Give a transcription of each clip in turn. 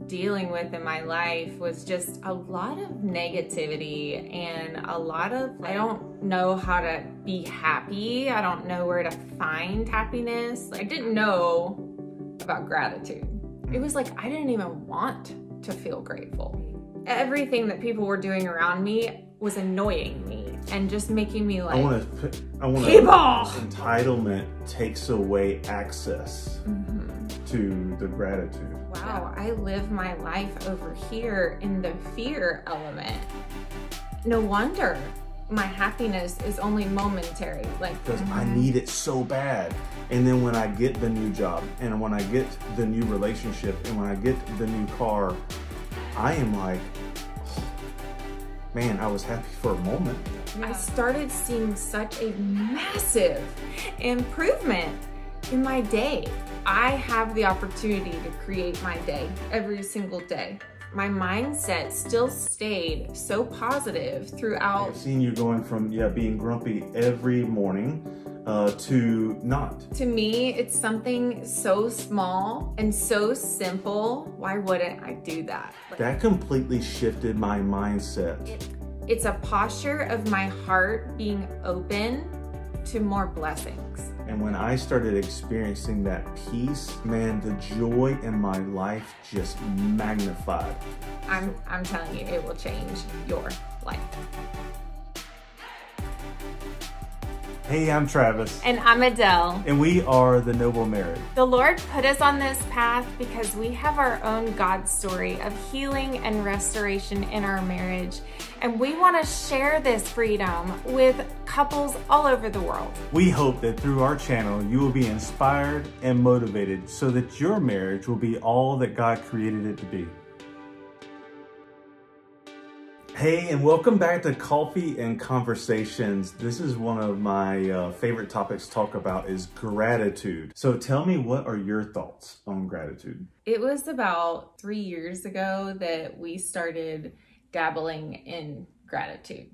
dealing with in my life was just a lot of negativity and a lot of, I don't know how to be happy. I don't know where to find happiness. I didn't know about gratitude. It was like, I didn't even want to feel grateful. Everything that people were doing around me was annoying me and just making me like, entitlement takes away access to the gratitude. Wow, I live my life over here in the fear element. No wonder my happiness is only momentary. Because I need it so bad. And then when I get the new job, and when I get the new relationship, and when I get the new car, I am like, oh, man, I was happy for a moment. Yeah. I started seeing such a massive improvement in my day. I have the opportunity to create my day every single day. My mindset still stayed so positive throughout. I've seen you going from being grumpy every morning to not. To me, it's something so small and so simple. Why wouldn't I do that? That completely shifted my mindset. It's a posture of my heart being open to more blessings. And when I started experiencing that peace, man, the joy in my life just magnified. I'm telling you, it will change your life. Hey, I'm Travis. And I'm Adele. And we are the Noble Married. The Lord put us on this path because we have our own God story of healing and restoration in our marriage. And we want to share this freedom with couples all over the world. We hope that through our channel, you will be inspired and motivated so that your marriage will be all that God created it to be. Hey, and welcome back to Coffee and Conversations. This is one of my favorite topics to talk about is gratitude. So tell me, what are your thoughts on gratitude? It was about 3 years ago that we started dabbling in gratitude.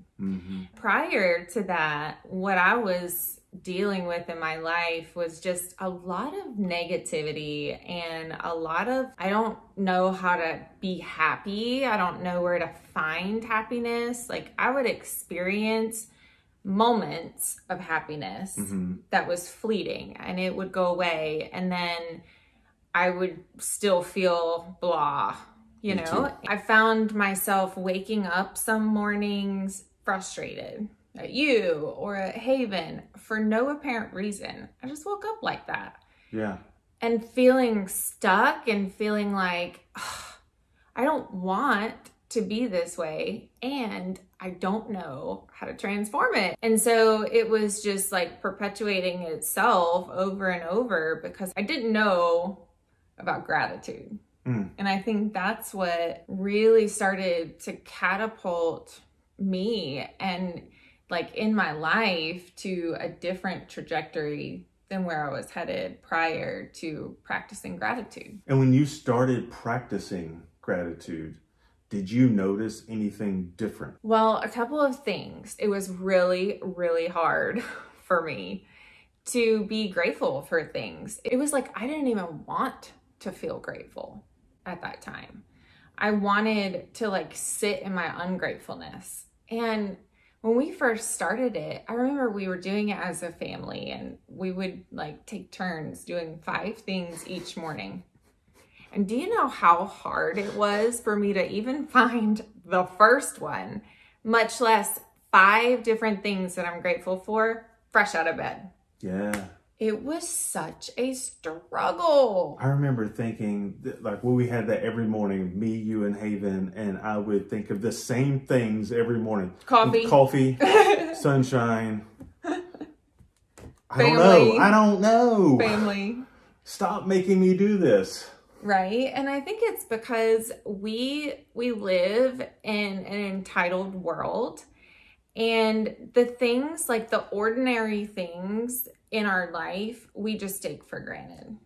Prior to that, what I was dealing with in my life was just a lot of negativity and a lot of, I don't know how to be happy. I don't know where to find happiness. Like, I would experience moments of happiness that was fleeting and it would go away. And then I would still feel blah, you know? I found myself waking up some mornings frustrated at you or at Haven for no apparent reason. I just woke up like that. Yeah. And feeling stuck and feeling like, I don't want to be this way and I don't know how to transform it. And so it was just like perpetuating itself over and over because I didn't know about gratitude. And I think that's what really started to catapult me and like in my life to a different trajectory than where I was headed prior to practicing gratitude. And when you started practicing gratitude, did you notice anything different? Well, a couple of things. It was really, really hard for me to be grateful for things. It was like I didn't even want to feel grateful at that time. I wanted to like sit in my ungratefulness. And when we first started it, I remember we were doing it as a family and we would like take turns doing 5 things each morning. And do you know how hard it was for me to even find the first one, much less 5 different things that I'm grateful for fresh out of bed? Yeah. It was such a struggle. I remember thinking that, like, well, we had that every morning, me, you, and Haven, and I would think of the same things every morning. Coffee, sunshine. I don't know. Family. Stop making me do this. Right? And I think it's because we live in an entitled world. And the things, like the ordinary things in our life, we just take for granted.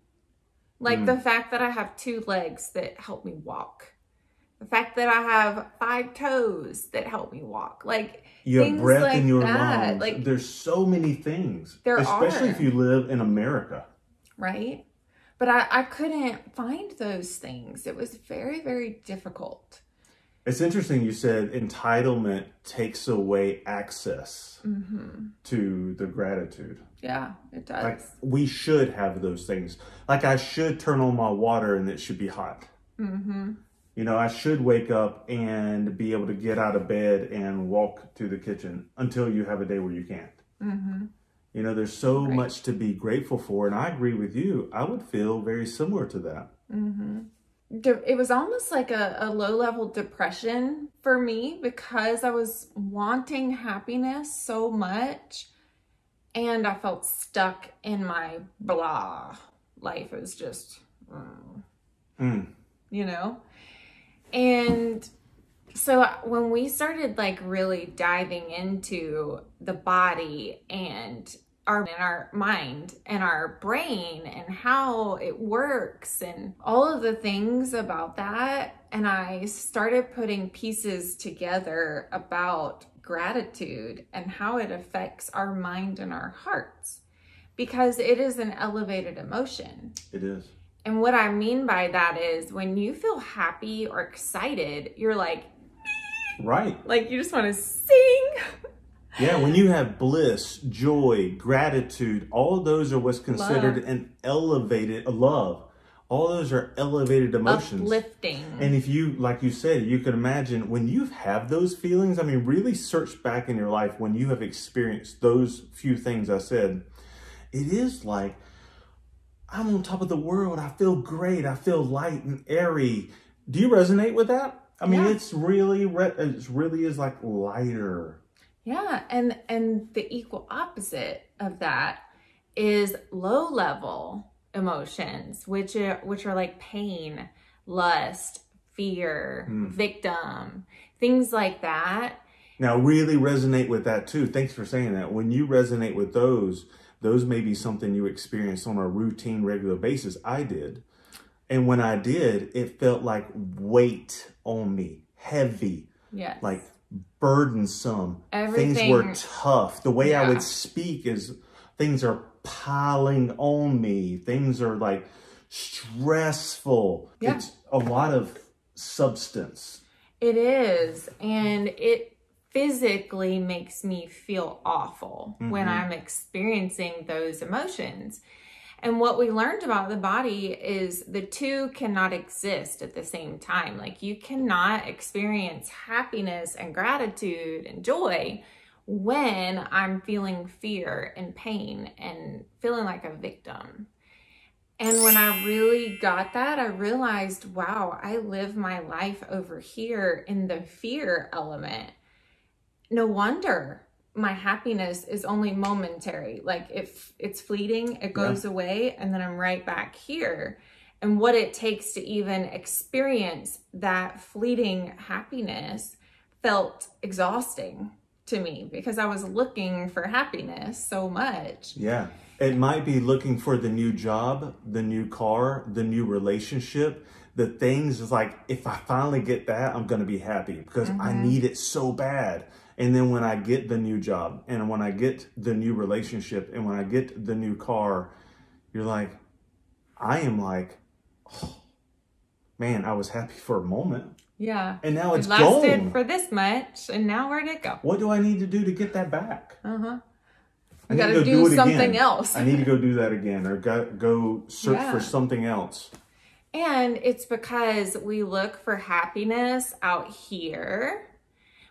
Like the fact that I have 2 legs that help me walk. The fact that I have 5 toes that help me walk. Like you have breath like in your that. lungs. Like, there's so many things. There especially are. If you live in America. Right? But I couldn't find those things. It was very, very difficult. It's interesting you said entitlement takes away access to the gratitude. Yeah, it does. Like, we should have those things. Like, I should turn on my water and it should be hot. You know, I should wake up and be able to get out of bed and walk to the kitchen until you have a day where you can't. You know, there's so much to be grateful for. And I agree with you. I would feel very similar to that. It was almost like a low-level depression for me because I was wanting happiness so much. And I felt stuck in my blah life. It was just, you know? And so when we started like really diving into the body and our mind and our brain and how it works and all of the things about that, and I started putting pieces together about gratitude and how it affects our mind and our hearts, because it is an elevated emotion. It is. And what I mean by that is when you feel happy or excited, you're like, right. Like you just want to sing. Yeah, when you have bliss, joy, gratitude, all of those are what's considered an elevated love. All those are elevated emotions. Uplifting. And if you, like you said, you can imagine when you have those feelings, I mean, really search back in your life when you have experienced those few things I said. It is like, I'm on top of the world. I feel great. I feel light and airy. Do you resonate with that? I mean, it really is like lighter. Yeah, and the equal opposite of that is low level emotions, which are like pain, lust, fear, victim, things like that. Now, really resonate with that too. Thanks for saying that. When you resonate with those may be something you experience on a routine, regular basis. I did. And when I did, it felt like weight on me, heavy, like burdensome. Everything, things were tough. The way I would speak is things are piling on me. Things are like stressful. Yeah. It's a lot of substance. It is. And it physically makes me feel awful when I'm experiencing those emotions. And what we learned about the body is the two cannot exist at the same time. Like you cannot experience happiness and gratitude and joy when I'm feeling fear and pain and feeling like a victim. And when I really got that, I realized, wow, I live my life over here in the fear element. No wonder my happiness is only momentary. Like if it's fleeting, it goes away, and then I'm right back here. And what it takes to even experience that fleeting happiness felt exhausting to me because I was looking for happiness so much. Yeah. It might be looking for the new job, the new car, the new relationship, the things is like, if I finally get that, I'm going to be happy because I need it so bad. And then when I get the new job and when I get the new relationship and when I get the new car, you're like, I am like, oh, man, I was happy for a moment. Yeah. And now it's lasted gone. For this much, and now where'd it go? What do I need to do to get that back? I got to do something else. I need to go do that again or go search for something else. And it's because we look for happiness out here.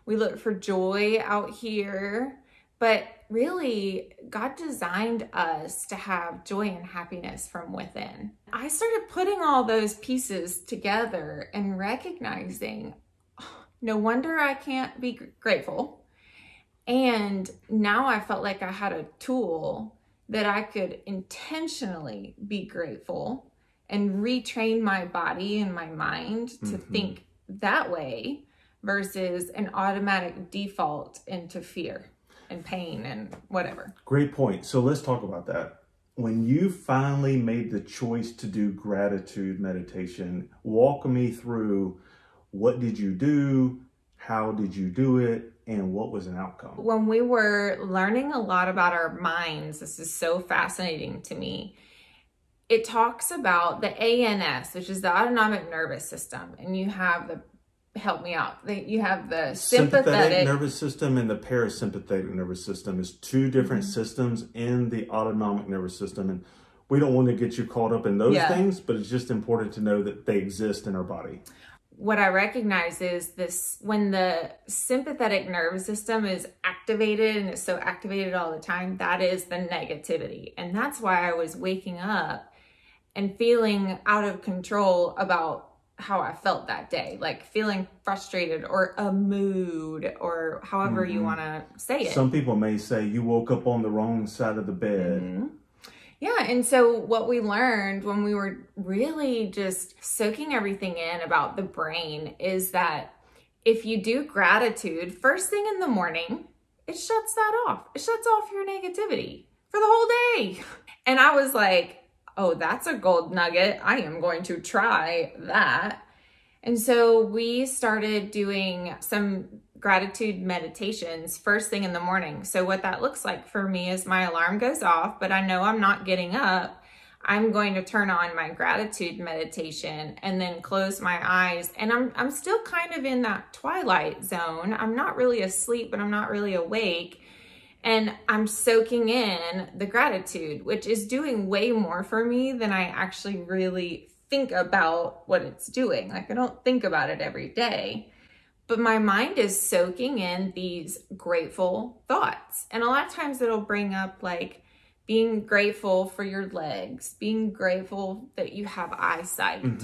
We look for joy out here. But really, God designed us to have joy and happiness from within. I started putting all those pieces together and recognizing, oh, no wonder I can't be grateful. And now I felt like I had a tool that I could intentionally be grateful and retrain my body and my mind to think that way versus an automatic default into fear and pain and whatever. Great point. So let's talk about that. When you finally made the choice to do gratitude meditation, walk me through what did you do? How did you do it? And what was an outcome? When we were learning a lot about our minds, this is so fascinating to me. it talks about the ANS, which is the autonomic nervous system. And you have help me out. You have the sympathetic nervous system and the parasympathetic nervous system is two different systems in the autonomic nervous system. And we don't want to get you caught up in those things, but it's just important to know that they exist in our body. What I recognize is this, when the sympathetic nervous system is activated and is so activated all the time, that is the negativity. And that's why I was waking up and feeling out of control about how I felt that day, like feeling frustrated or a mood or however you want to say it. Some people may say you woke up on the wrong side of the bed. Yeah, and so what we learned when we were really just soaking everything in about the brain is that if you do gratitude first thing in the morning, it shuts that off. It shuts off your negativity for the whole day. And I was like, oh, that's a gold nugget. I am going to try that. And so we started doing some gratitude meditations first thing in the morning. So what that looks like for me is my alarm goes off, but I know I'm not getting up. I'm going to turn on my gratitude meditation and then close my eyes. And I'm still kind of in that twilight zone. I'm not really asleep, but I'm not really awake. And I'm soaking in the gratitude, which is doing way more for me than I actually really think about what it's doing. Like I don't think about it every day. But my mind is soaking in these grateful thoughts. And a lot of times it'll bring up like being grateful for your legs, being grateful that you have eyesight.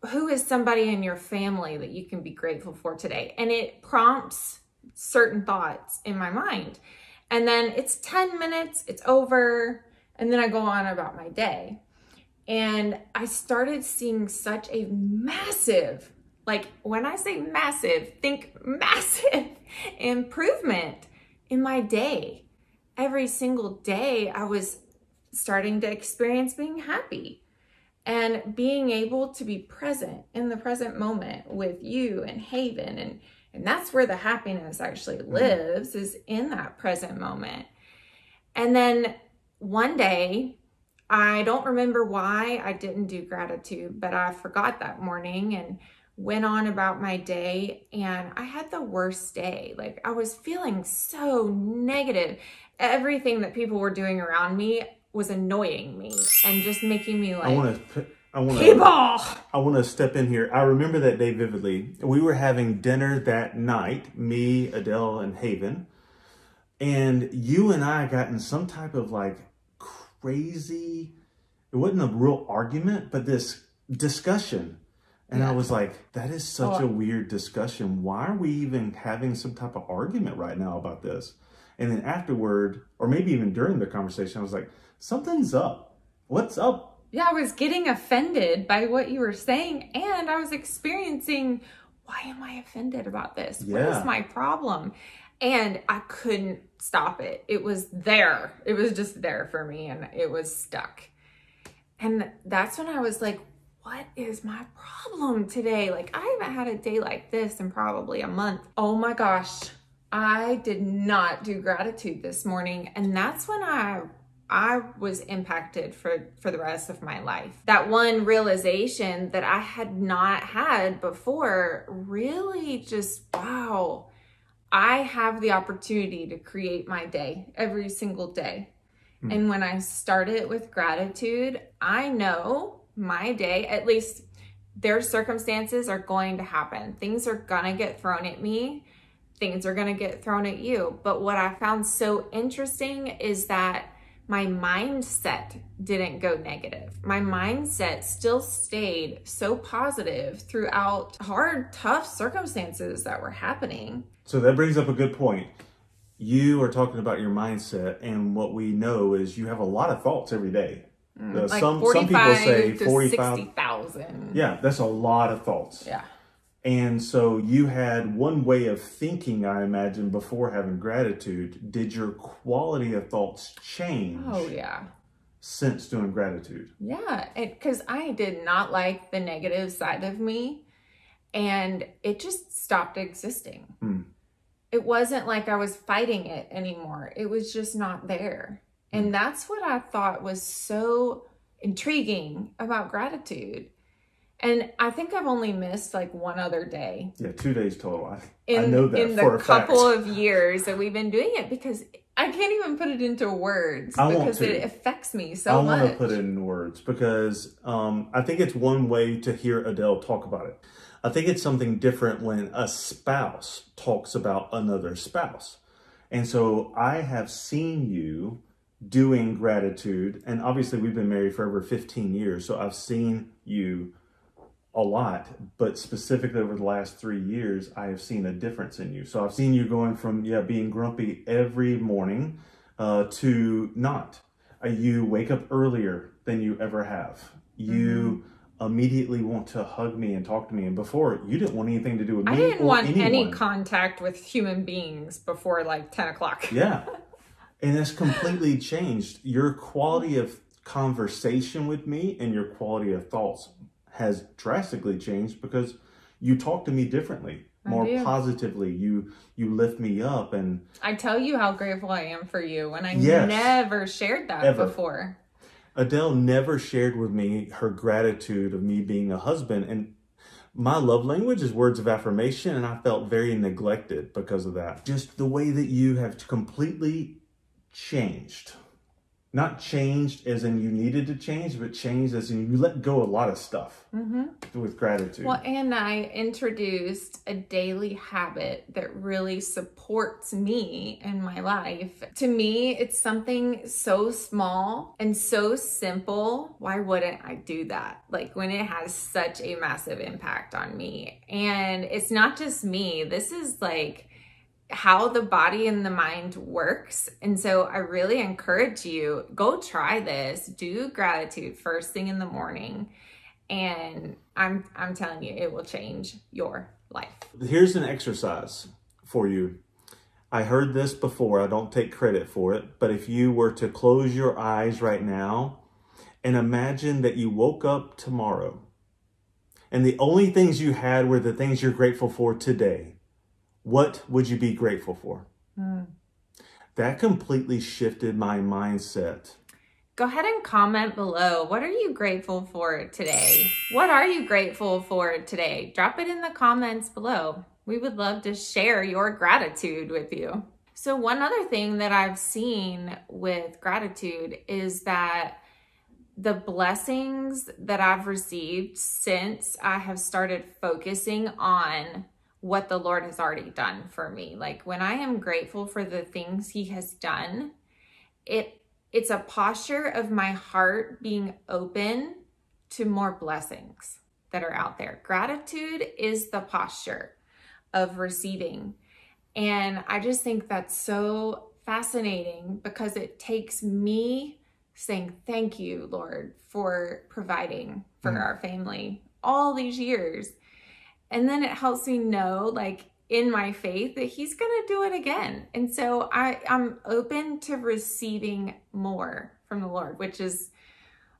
Who is somebody in your family that you can be grateful for today? And it prompts certain thoughts in my mind. And then it's 10 minutes, it's over, and then I go on about my day. And I started seeing such a massive, like when I say massive, think massive improvement in my day. Every single day I was starting to experience being happy and being able to be present in the present moment with you and Haven. And that's where the happiness actually lives, is in that present moment. And then one day, I don't remember why I didn't do gratitude, but I forgot that morning and went on about my day, and I had the worst day. Like I was feeling so negative. Everything that people were doing around me was annoying me and just making me like, I want to step in here. I remember that day vividly. We were having dinner that night, me, Adele, and Haven, and you and I got in some type of like crazy, it wasn't a real argument, but this discussion. And I was like, that is such a weird discussion. Why are we even having some type of argument right now about this? And then afterward, or maybe even during the conversation, I was like, something's up. What's up? Yeah, I was getting offended by what you were saying. And I was experiencing, why am I offended about this? What is my problem? And I couldn't stop it. It was there. It was just there for me, and it was stuck. And that's when I was like, what is my problem today? Like I haven't had a day like this in probably a month. Oh my gosh. I did not do gratitude this morning. And that's when I was impacted for the rest of my life. That one realization that I had not had before really just, wow, I have the opportunity to create my day every single day. And when I start it with gratitude, I know my day, at least their circumstances are going to happen. Things are gonna get thrown at me. Things are gonna get thrown at you. But what I found so interesting is that my mindset didn't go negative. My mindset still stayed so positive throughout hard, tough circumstances that were happening. So that brings up a good point. You are talking about your mindset, and what we know is you have a lot of thoughts every day. Like some people say 60,000. Yeah, that's a lot of thoughts. Yeah. And so you had one way of thinking, I imagine, before having gratitude. Did your quality of thoughts change? Oh, yeah. Since doing gratitude? Yeah, because I did not like the negative side of me, and it just stopped existing. It wasn't like I was fighting it anymore. It was just not there. And that's what I thought was so intriguing about gratitude. And I think I've only missed like one other day. Yeah, 2 days total. I know that in for a fact. In the couple of years that we've been doing it, because I can't even put it into words because it affects me so much. I want to put it in words because I think it's one way to hear Adelle talk about it. I think it's something different when a spouse talks about another spouse. And so I have seen you doing gratitude, and obviously we've been married for over 15 years, so I've seen you a lot, but specifically over the last 3 years, I have seen a difference in you. So I've seen you going from, being grumpy every morning to not. You wake up earlier than you ever have. You immediately want to hug me and talk to me. And before, you didn't want anything to do with me. I didn't want any contact with human beings before like 10 o'clock. Yeah. And it's completely changed. Your quality of conversation with me and your quality of thoughts has drastically changed because you talk to me differently, more positively. You lift me up, and I tell you how grateful I am for you, and I never shared that before. Adelle never shared with me her gratitude of me being a husband, and my love language is words of affirmation, and I felt very neglected because of that. Just the way that you have completely changed. Not changed as in you needed to change, but changed as in you let go of a lot of stuff with gratitude. Well, and I introduced a daily habit that really supports me in my life. To me, it's something so small and so simple. Why wouldn't I do that? Like when it has such a massive impact on me. And it's not just me. This is like how the body and the mind works. And so I really encourage you, go try this, do gratitude first thing in the morning. And I'm telling you, it will change your life. Here's an exercise for you. I heard this before. I don't take credit for it. But if you were to close your eyes right now and imagine that you woke up tomorrow and the only things you had were the things you're grateful for today, what would you be grateful for? That completely shifted my mindset. Go ahead and comment below. What are you grateful for today? What are you grateful for today? Drop it in the comments below. We would love to share your gratitude with you. So one other thing that I've seen with gratitude is that the blessings that I've received since I have started focusing on what the Lord has already done for me. Like when I am grateful for the things He has done, it's a posture of my heart being open to more blessings that are out there. Gratitude is the posture of receiving. And I just think that's so fascinating because it takes me saying, thank you, Lord, for providing for our family all these years. And then it helps me know, like in my faith, that He's going to do it again. And so I'm open to receiving more from the Lord, which is,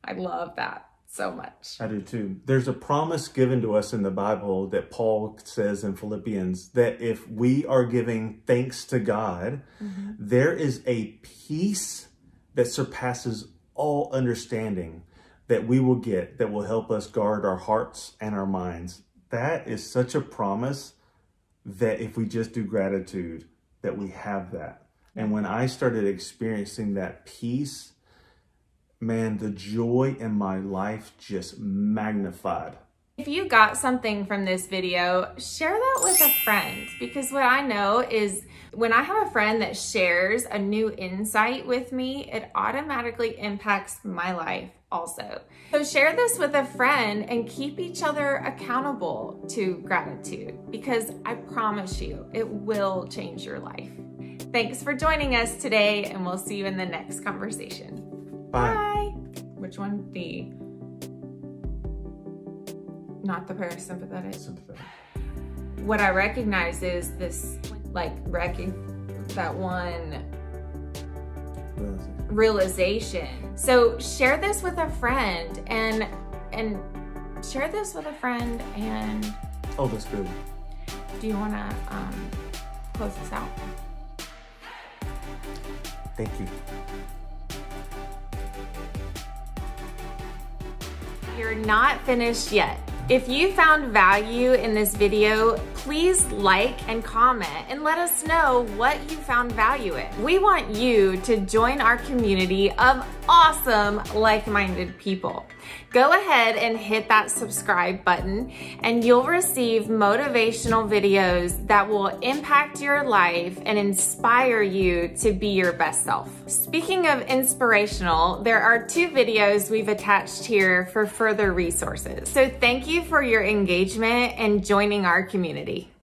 I love that so much. I do too. There's a promise given to us in the Bible that Paul says in Philippians that if we are giving thanks to God, there is a peace that surpasses all understanding that we will get that will help us guard our hearts and our minds. That is such a promise that if we just do gratitude, that we have that. And when I started experiencing that peace, man, the joy in my life just magnified. If you got something from this video, share that with a friend, because what I know is when I have a friend that shares a new insight with me, it automatically impacts my life also. So share this with a friend and keep each other accountable to gratitude, because I promise you, it will change your life. Thanks for joining us today, and we'll see you in the next conversation. Bye. Bye. Which one? Not the parasympathetic. Sympathetic. What I recognize is this, like, that one realization. So share this with a friend and share this with a friend. And oh, that's good. Do you want to close this out? Thank you. You're not finished yet. If you found value in this video, please like and comment and let us know what you found value in. We want you to join our community of awesome, like-minded people. Go ahead and hit that subscribe button and you'll receive motivational videos that will impact your life and inspire you to be your best self. Speaking of inspirational, there are 2 videos we've attached here for further resources. So thank you for your engagement and joining our community.